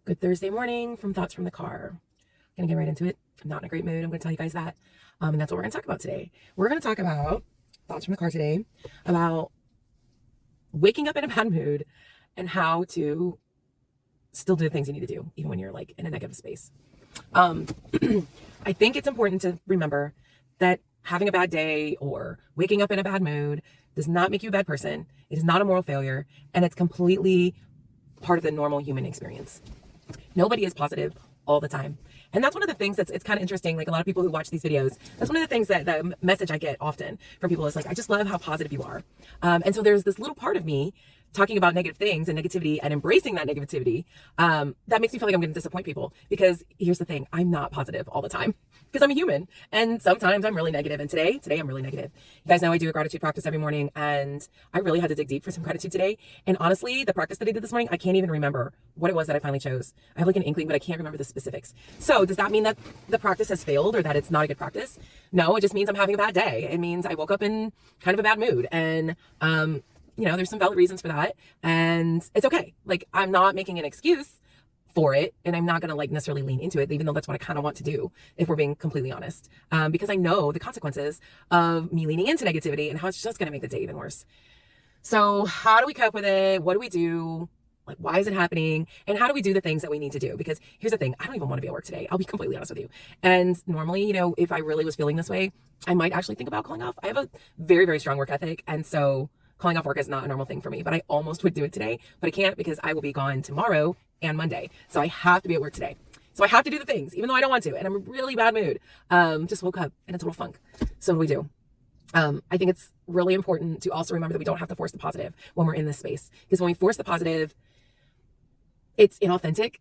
Good Thursday morning from Thoughts from the Car. I'm going to get right into it. I'm not in a great mood. I'm going to tell you guys that. And that's what we're going to talk about today. We're going to talk about Thoughts from the Car today, about waking up in a bad mood and how to still do the things you need to do, even when you're like in a negative space. I think it's important to remember that having a bad day or waking up in a bad mood does not make you a bad person. It is not a moral failure, and it's completely part of the normal human experience. Nobody is positive all the time. And that's one of the things it's kind of interesting. Like a lot of people who watch these videos, that's one of the things that the message I get often from people is like, I just love how positive you are. And so there's this little part of me talking about negative things and negativity and embracing that negativity. That makes me feel like I'm going to disappoint people, because here's the thing. I'm not positive all the time because I'm a human. And sometimes I'm really negative. And today I'm really negative. You guys know I do a gratitude practice every morning, and I really had to dig deep for some gratitude today. And honestly, the practice that I did this morning, I can't even remember what it was that I finally chose. I have like an inkling, but I can't remember the specifics. So does that mean that the practice has failed or that it's not a good practice? No, it just means I'm having a bad day. It means I woke up in kind of a bad mood, and, there's some valid reasons for that, and it's okay. Like, I'm not making an excuse for it, and I'm not going to like necessarily lean into it, even though that's what I kind of want to do, if we're being completely honest, because I know the consequences of me leaning into negativity and how it's just going to make the day even worse. So how do we cope with it? What do we do? Like, why is it happening? And how do we do the things that we need to do? Because here's the thing, I don't even want to be at work today. I'll be completely honest with you. And normally, if I really was feeling this way, I might actually think about calling off. I have a very, very strong work ethic, and so calling off work is not a normal thing for me, but I almost would do it today, but I can't because I will be gone tomorrow and Monday. So I have to be at work today. So I have to do the things, even though I don't want to, and I'm in a really bad mood. Just woke up in a total funk. So what do we do? I think it's really important to also remember that we don't have to force the positive when we're in this space, because when we force the positive, it's inauthentic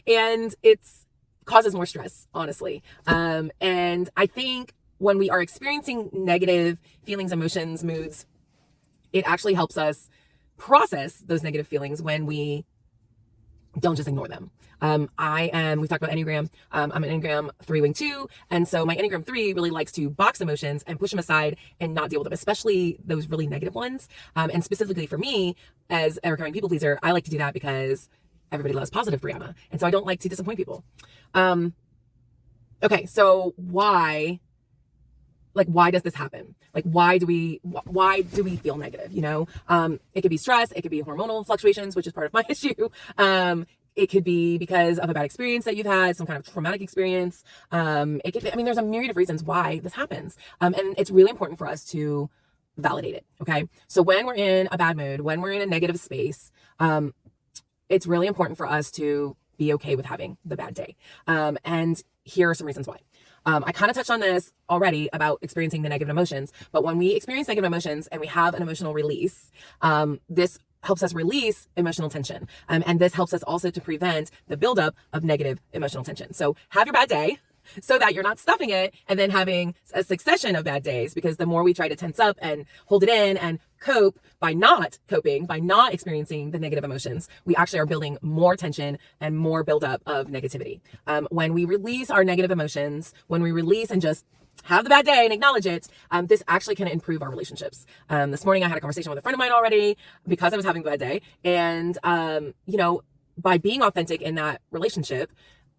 and it's causes more stress, honestly. And I think when we are experiencing negative feelings, emotions, moods, it actually helps us process those negative feelings when we don't just ignore them. We've talked about Enneagram. I'm an Enneagram 3 wing 2. And so my Enneagram 3 really likes to box emotions and push them aside and not deal with them, especially those really negative ones. And specifically for me, as a recovering people pleaser, I like to do that because everybody loves positive Brianna. And so I don't like to disappoint people. Okay, so why does this happen? Like, why do we feel negative? It could be stress. It could be hormonal fluctuations, which is part of my issue. It could be because of a bad experience that you've had, some kind of traumatic experience. There's a myriad of reasons why this happens. And it's really important for us to validate it. Okay. So when we're in a bad mood, when we're in a negative space, it's really important for us to be okay with having the bad day. And here are some reasons why. I kind of touched on this already about experiencing the negative emotions, but when we experience negative emotions and we have an emotional release, this helps us release emotional tension. And this helps us also to prevent the buildup of negative emotional tension. So have your bad day so that you're not stuffing it and then having a succession of bad days, because the more we try to tense up and hold it in and cope by not coping, by not experiencing the negative emotions, we actually are building more tension and more buildup of negativity. When we release our negative emotions, when we release and just have the bad day and acknowledge it, this actually can improve our relationships. This morning I had a conversation with a friend of mine already because I was having a bad day. And, by being authentic in that relationship,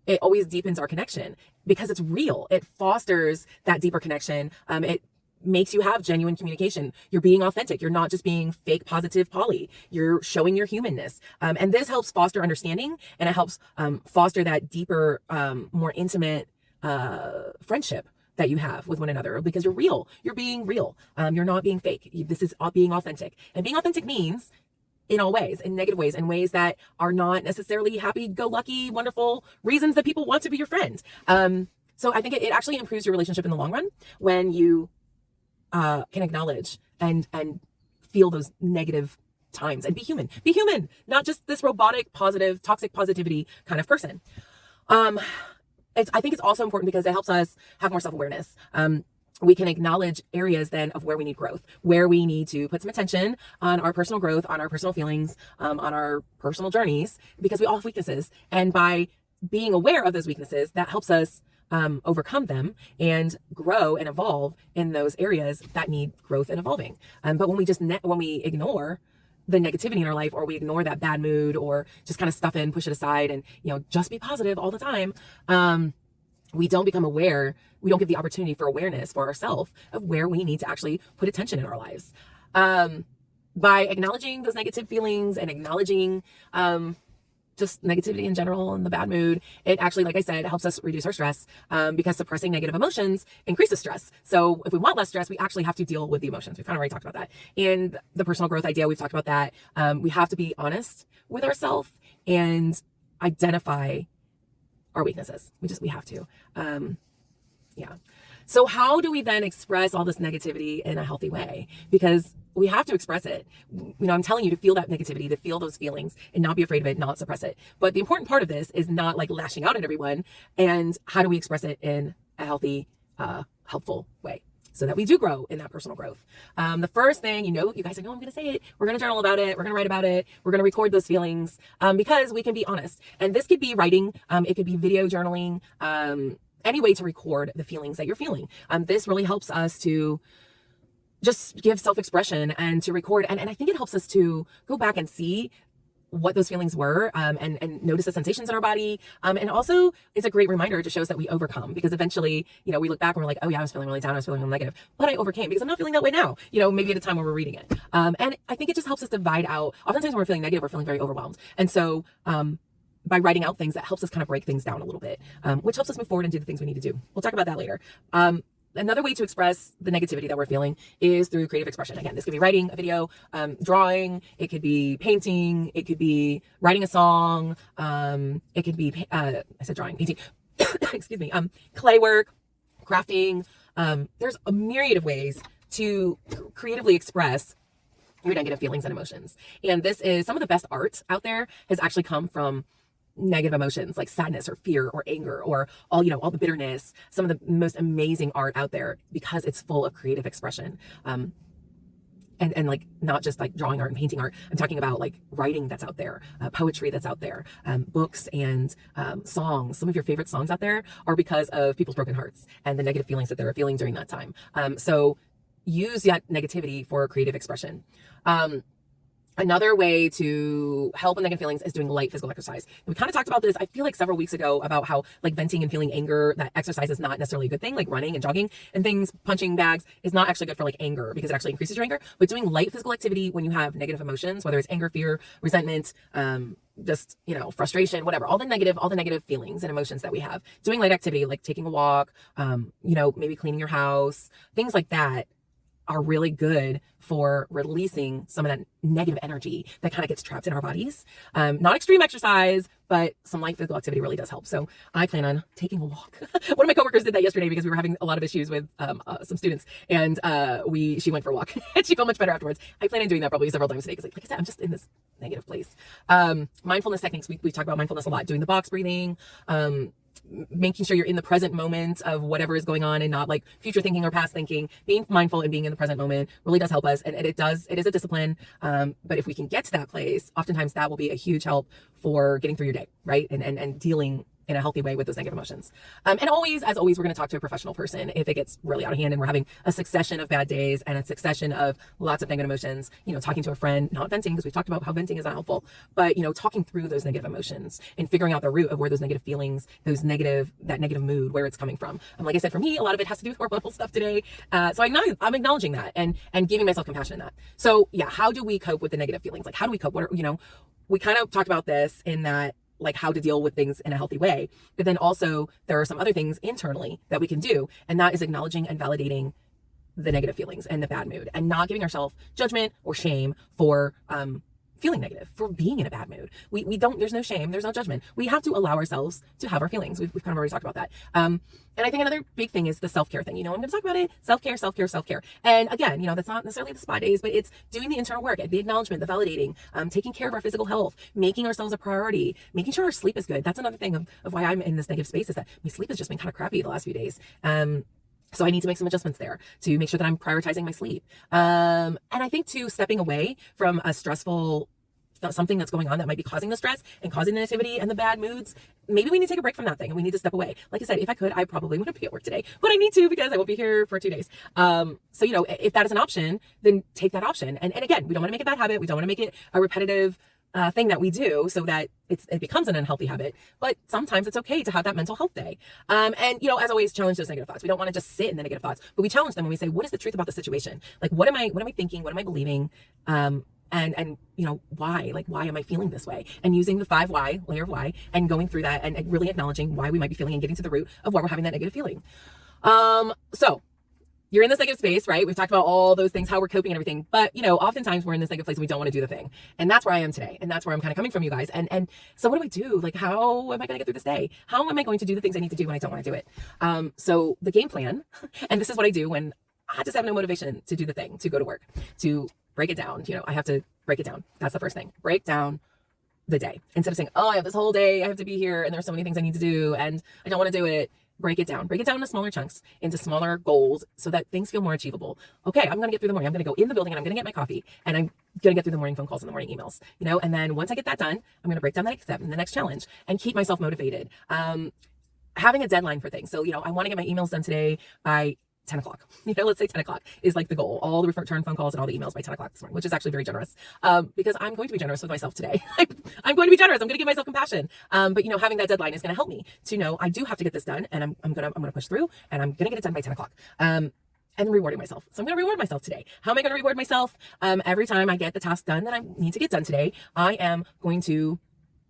it always deepens our connection because it's real. It fosters that deeper connection. It makes you have genuine communication. You're being authentic. You're not just being fake positive Polly. You're showing your humanness. And this helps foster understanding, and it helps foster that deeper, more intimate friendship that you have with one another, because you're real. You're being real. You're not being fake. This is being authentic. And being authentic means in all ways, in negative ways, in ways that are not necessarily happy-go-lucky, wonderful reasons that people want to be your friend. So I think it actually improves your relationship in the long run when you can acknowledge and feel those negative times and be human, not just this robotic, positive, toxic positivity kind of person. I think it's also important because it helps us have more self-awareness. We can acknowledge areas then of where we need growth, where we need to put some attention on our personal growth, on our personal feelings, on our personal journeys, because we all have weaknesses. And by being aware of those weaknesses, that helps us overcome them and grow and evolve in those areas that need growth and evolving. But when we when we ignore the negativity in our life, or we ignore that bad mood, or just kind of stuff it and push it aside and, just be positive all the time, we don't become aware. We don't give the opportunity for awareness for ourselves of where we need to actually put attention in our lives. By acknowledging those negative feelings and acknowledging just negativity in general and the bad mood, it actually, like I said, helps us reduce our stress, because suppressing negative emotions increases stress. So if we want less stress, we actually have to deal with the emotions. We've kind of already talked about that. And the personal growth idea, we've talked about that. We have to be honest with ourselves and identify our weaknesses. We have to. Yeah. So how do we then express all this negativity in a healthy way? Because we have to express it. I'm telling you to feel that negativity, to feel those feelings and not be afraid of it, not suppress it. But the important part of this is not like lashing out at everyone. And how do we express it in a healthy, helpful way so that we do grow in that personal growth? The first thing, you guys know I'm going to say it. We're going to journal about it. We're going to write about it. We're going to record those feelings, because we can be honest. And this could be writing. It could be video journaling. Any way to record the feelings that you're feeling. This really helps us to just give self-expression and to record. And I think it helps us to go back and see what those feelings were, and notice the sensations in our body. And also it's a great reminder. It just shows that we overcome, because eventually, we look back and we're like, oh yeah, I was feeling really down. I was feeling really negative, but I overcame because I'm not feeling that way now, maybe at a time when we're reading it. And I think it just helps us divide out. Oftentimes when we're feeling negative, we're feeling very overwhelmed. And so, by writing out things, that helps us kind of break things down a little bit, which helps us move forward and do the things we need to do. We'll talk about that later. Another way to express the negativity that we're feeling is through creative expression. Again, this could be writing a video, drawing, it could be painting, it could be writing a song, it could be, I said drawing, painting, excuse me, clay work, crafting. There's a myriad of ways to creatively express your negative feelings and emotions. And this is some of the best art out there has actually come from negative emotions like sadness or fear or anger or all the bitterness. Some of the most amazing art out there because it's full of creative expression. And like not just like drawing art and painting art. I'm talking about like writing that's out there, poetry that's out there, books and songs. Some of your favorite songs out there are because of people's broken hearts and the negative feelings that they were feeling during that time. So use that negativity for creative expression. Another way to help with negative feelings is doing light physical exercise. And we kind of talked about this, I feel like several weeks ago, about how like venting and feeling anger, that exercise is not necessarily a good thing, like running and jogging and things, punching bags is not actually good for like anger because it actually increases your anger. But doing light physical activity when you have negative emotions, whether it's anger, fear, resentment, just, frustration, whatever, all the negative feelings and emotions that we have, doing light activity, like taking a walk, maybe cleaning your house, things like that are really good for releasing some of that negative energy that kind of gets trapped in our bodies. Not extreme exercise, but some light physical activity really does help. So I plan on taking a walk. One of my coworkers did that yesterday because we were having a lot of issues with some students, and she went for a walk and she felt much better afterwards. I plan on doing that probably several times today because like I said, I'm just in this negative place. Mindfulness techniques, we talk about mindfulness a lot, doing the box breathing, making sure you're in the present moment of whatever is going on and not like future thinking or past thinking. Being mindful and being in the present moment really does help us, and it is a discipline, but if we can get to that place, oftentimes that will be a huge help for getting through your day, right? And dealing in a healthy way with those negative emotions. And always, as always, we're going to talk to a professional person if it gets really out of hand and we're having a succession of bad days and a succession of lots of negative emotions, talking to a friend, not venting, because we've talked about how venting is not helpful, but, talking through those negative emotions and figuring out the root of where those negative feelings, that negative mood, where it's coming from. Like I said, for me, a lot of it has to do with hormonal stuff today. So I'm acknowledging that and giving myself compassion in that. So yeah, how do we cope with the negative feelings? Like, how do we cope? We kind of talked about this in that, like how to deal with things in a healthy way. But then also there are some other things internally that we can do. And that is acknowledging and validating the negative feelings and the bad mood and not giving ourselves judgment or shame for, feeling negative, for being in a bad mood. There's no shame, there's no judgment. We have to allow ourselves to have our feelings. We've kind of already talked about that. And I think another big thing is the self-care thing. I'm going to talk about it. Self-care, self-care, self-care. And again, that's not necessarily the spa days, but it's doing the internal work, the acknowledgement, the validating, taking care of our physical health, making ourselves a priority, making sure our sleep is good. That's another thing of why I'm in this negative space, is that my sleep has just been kind of crappy the last few days. So I need to make some adjustments there to make sure that I'm prioritizing my sleep. And I think too, stepping away from a stressful something that's going on that might be causing the stress and causing the negativity and the bad moods maybe we need to take a break from that thing and we need to step away. Like I said, if I could, I probably wouldn't be at work today, but I need to because I won't be here for 2 days. So, you know, if that is an option, then take that option. And again, we don't want to make it a bad habit. We don't want to make it a repetitive thing that we do so that it becomes an unhealthy habit. But sometimes it's okay to have that mental health day. And, you know, as always, challenge those negative thoughts. We don't want to just sit in the negative thoughts, but we challenge them and we say, what is the truth about the situation? Like, what am I thinking? What am I believing? And you know, why? Like, why am I feeling this way? And using the 5 why, layer of why, and going through that and really acknowledging why we might be feeling and getting to the root of why we're having that negative feeling. So you're in this negative space, right? We've talked about all those things, how we're coping and everything, but you know, oftentimes we're in this negative place and we don't want to do the thing. And that's where I am today. And that's where I'm kind of coming from, you guys. And so what do I do? Like, how am I going to get through this day? How am I going to do the things I need to do when I don't want to do it? So the game plan, and this is what I do when I just have no motivation to do the thing, to go to work, to break it down. You know, I have to break it down. That's the first thing. Break down the day. Instead of saying, oh, I have this whole day, I have to be here, and there's so many things I need to do, and I don't want to do it. Break it down. Break it down into smaller chunks, into smaller goals, so that things feel more achievable. Okay, I'm going to get through the morning. I'm going to go in the building and I'm going to get my coffee, and I'm going to get through the morning phone calls and the morning emails, you know, and then once I get that done, I'm going to break down the next step and the next challenge and keep myself motivated. Having a deadline for things. So, you know, I want to get my emails done today by 10 o'clock. You know, let's say 10 o'clock is like the goal. All the return phone calls and all the emails by 10 o'clock this morning, which is actually very generous. Because I'm going to be generous with myself today. I'm going to be generous. I'm going to give myself compassion. But you know, having that deadline is going to help me to know I do have to get this done, and I'm going to push through, and I'm going to get it done by 10 o'clock. And rewarding myself. So I'm going to reward myself today. How am I going to reward myself? Every time I get the task done that I need to get done today, I am going to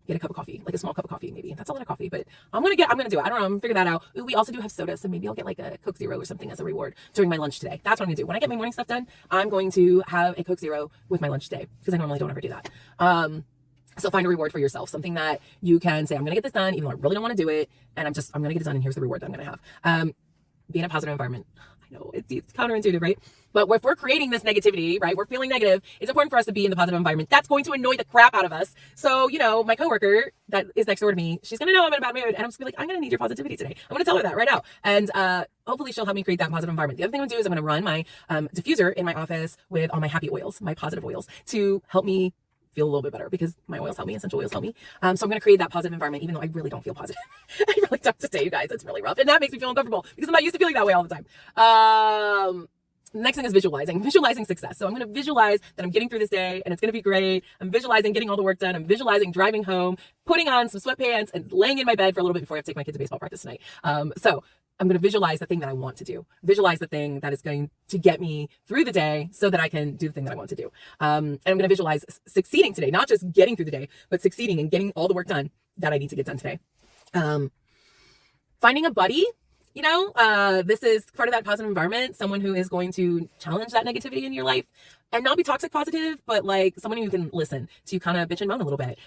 get a cup of coffee, like a small cup of coffee, maybe. That's a lot of coffee, but I'm going to do it. I don't know. I'm going to figure that out. Ooh, we also do have soda, so maybe I'll get like a Coke Zero or something as a reward during my lunch today. That's what I'm going to do. When I get my morning stuff done, I'm going to have a Coke Zero with my lunch today, because I normally don't ever do that. So find a reward for yourself, something that you can say, I'm going to get this done, even though I really don't want to do it, and I'm going to get it done, and here's the reward that I'm going to have. Be in a positive environment. I know it's counterintuitive, right? But if we're creating this negativity, right, we're feeling negative, it's important for us to be in the positive environment. That's going to annoy the crap out of us. So, you know, my coworker that is next door to me, she's going to know I'm in a bad mood, and I'm just going to be like, I'm going to need your positivity today. I'm going to tell her that right now. And hopefully she'll help me create that positive environment. The other thing I'm going to do is I'm going to run my diffuser in my office with all my happy oils, my positive oils, to help me feel a little bit better, because my oils help me, essential oils help me. So I'm going to create that positive environment, even though I really don't feel positive. I really don't today, you guys. It's really rough. And that makes me feel uncomfortable because I'm not used to feeling that way all the time. Next thing is visualizing success. So I'm going to visualize that I'm getting through this day and it's going to be great. I'm visualizing getting all the work done. I'm visualizing driving home, putting on some sweatpants and laying in my bed for a little bit before I have to take my kids to baseball practice tonight. So I'm going to visualize the thing that I want to do, visualize the thing that is going to get me through the day so that I can do the thing that I want to do. And I'm going to visualize succeeding today, not just getting through the day, but succeeding and getting all the work done that I need to get done today. Finding a buddy. You know, this is part of that positive environment, someone who is going to challenge that negativity in your life and not be toxic positive, but like someone who can listen to kind of bitch and moan a little bit,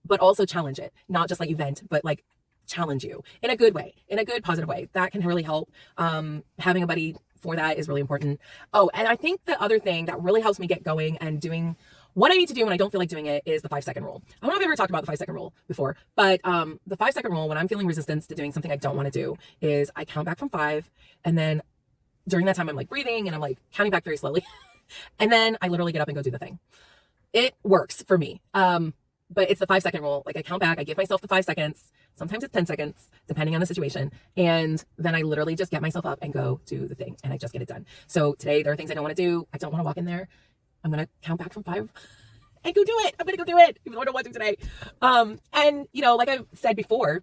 but also challenge it, not just let you vent, but like challenge you in a good way, in a good positive way. That can really help. Having a buddy for that is really important. Oh, and I think the other thing that really helps me get going and doing what I need to do when I don't feel like doing it is the 5-second rule. I don't know if I've ever talked about the 5-second rule before, but the 5-second rule, when I'm feeling resistance to doing something I don't want to do, is I count back from 5, and then during that time I'm like breathing and I'm like counting back very slowly, and then I literally get up and go do the thing. It works for me. But it's the 5-second rule. Like I count back, I give myself the 5 seconds. Sometimes it's 10 seconds, depending on the situation. And then I literally just get myself up and go do the thing, and I just get it done. So today there are things I don't want to do. I don't want to walk in there. I'm going to count back from 5 and go do it. I'm going to go do it, even though I don't want to today. And you know, like I've said before,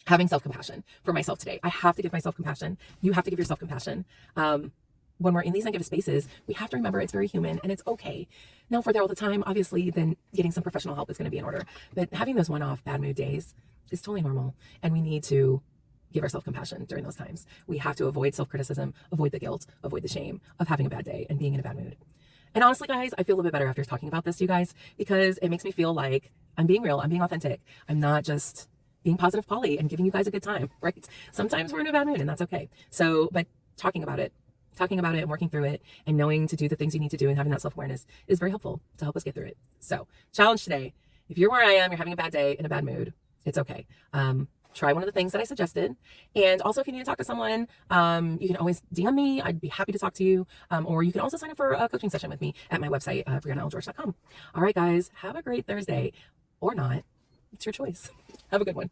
having self-compassion for myself today. I have to give myself compassion. You have to give yourself compassion. When we're in these negative spaces, we have to remember it's very human and it's okay. Now, if we're there all the time, obviously, then getting some professional help is going to be in order. But having those one-off bad mood days is totally normal. And we need to give ourselves compassion during those times. We have to avoid self-criticism, avoid the guilt, avoid the shame of having a bad day and being in a bad mood. And honestly, guys, I feel a little bit better after talking about this to you guys, because it makes me feel like I'm being real, I'm being authentic. I'm not just being positive Polly and giving you guys a good time, right? Sometimes we're in a bad mood and that's okay. So, but talking about it and working through it and knowing to do the things you need to do and having that self-awareness is very helpful to help us get through it. So challenge today. If you're where I am, you're having a bad day, in a bad mood, it's okay. Try one of the things that I suggested. And also, if you need to talk to someone, you can always DM me. I'd be happy to talk to you. Or you can also sign up for a coaching session with me at my website, briannalgeorge.com. All right, guys, have a great Thursday, or not. It's your choice. Have a good one.